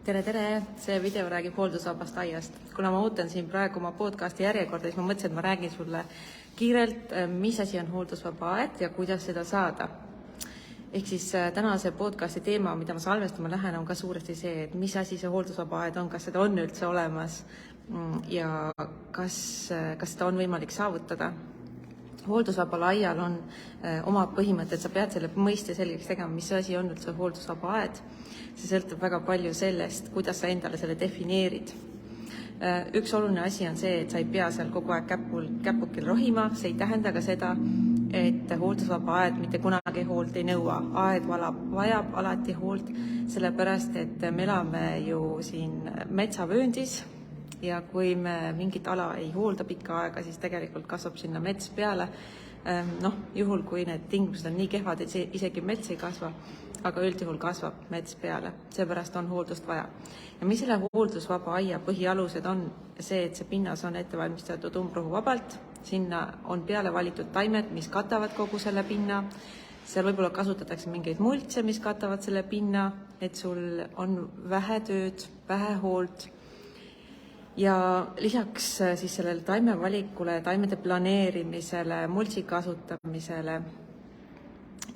Tere! See video räägib hooldusvabast aiast. Kuna ma ootan siin praegu oma podcasti järjekorda, siis ma mõtlesin, et ma räägin sulle kiirelt, mis asi on hooldusvaba aed ja kuidas seda saada. Ehk siis tänase podcasti teema, mida ma salvestama lähen, on ka suuresti see, et mis asi see hooldusvaba aed on, kas seda on üldse olemas ja kas seda on võimalik saavutada. Hooldusvabal aial on oma põhimõtted, sa pead selle mõiste selgeks tegema, mis asi on üldse hooldusvaba aed. See sõltub väga palju sellest, kuidas sa endale selle defineerid. Üks oluline asi on see, et sa ei pea seal kogu aeg käpukil rohima, see ei tähenda ka seda, et hooldusvaba aed mitte kunagi hoolt ei nõua. Aed vajab alati hoolt, sellepärast et me elame ju siin metsavööndis ja kui me mingit ala ei hoolda pikka aega, siis tegelikult kasvab sinna mets peale. Juhul kui need tingimused on nii kehvad, et isegi mets ei kasva, aga üldjuhul kasvab mets peale, seepärast on hooldust vaja. Ja mis selle hooldusvaba aia põhialused on see, et see pinnas on ette valmistatud umbrohuvabalt, sinna on peale valitud taimed, mis katavad kogu selle pinna, seal võib-olla kasutatakse mingeid multse, mis katavad selle pinna, et sul on vähe tööd, vähe hoolt. Ja lisaks siis sellele taimevalikule, taimede planeerimisele, multsi kasutamisele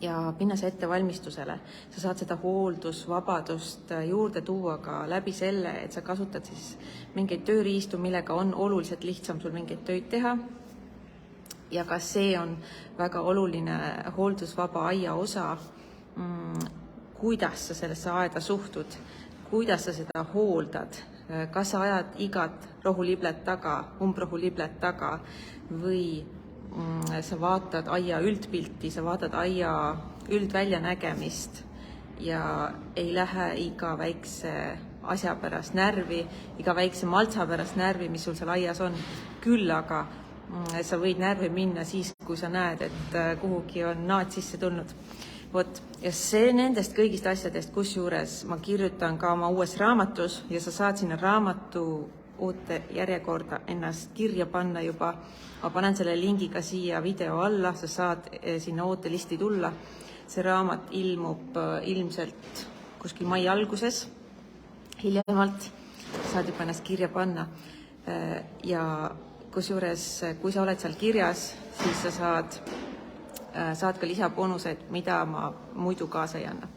ja pinnase ettevalmistusele. Sa saad seda hooldusvabadust juurde tuua ka läbi selle, et sa kasutad siis mingeid tööriistu, millega on oluliselt lihtsam sul mingeid töid teha. Ja ka see on väga oluline hooldusvaba aia osa, kuidas sa sellesse aeda suhtud, kuidas sa seda hooldad, kas sa ajad igat rohuliblet taga, umbrohuliblet taga või sa vaatad aia üldpilti, sa vaatad aia üldväljanägemist ja ei lähe iga väikse asja pärast närvi, iga väikse maltsa pärast närvi, mis sul seal aias on. Küll aga sa võid närvi minna siis, kui sa näed, et kuhugi on naad sisse tulnud. Ja see nendest kõigist asjadest, kusjuures ma kirjutan ka oma uues raamatus ja sa saad sinna raamatu oote järjekorda ennast kirja panna juba. Ma panen selle lingi ka siia video alla, sa saad sinna ootelisti tulla. See raamat ilmub ilmselt kuskil mai alguses, hiljemalt saad juba ennast kirja panna. Ja kusjuures, kui sa oled seal kirjas, siis sa saad ka lisabonused, mida ma muidu kaasa ei anna.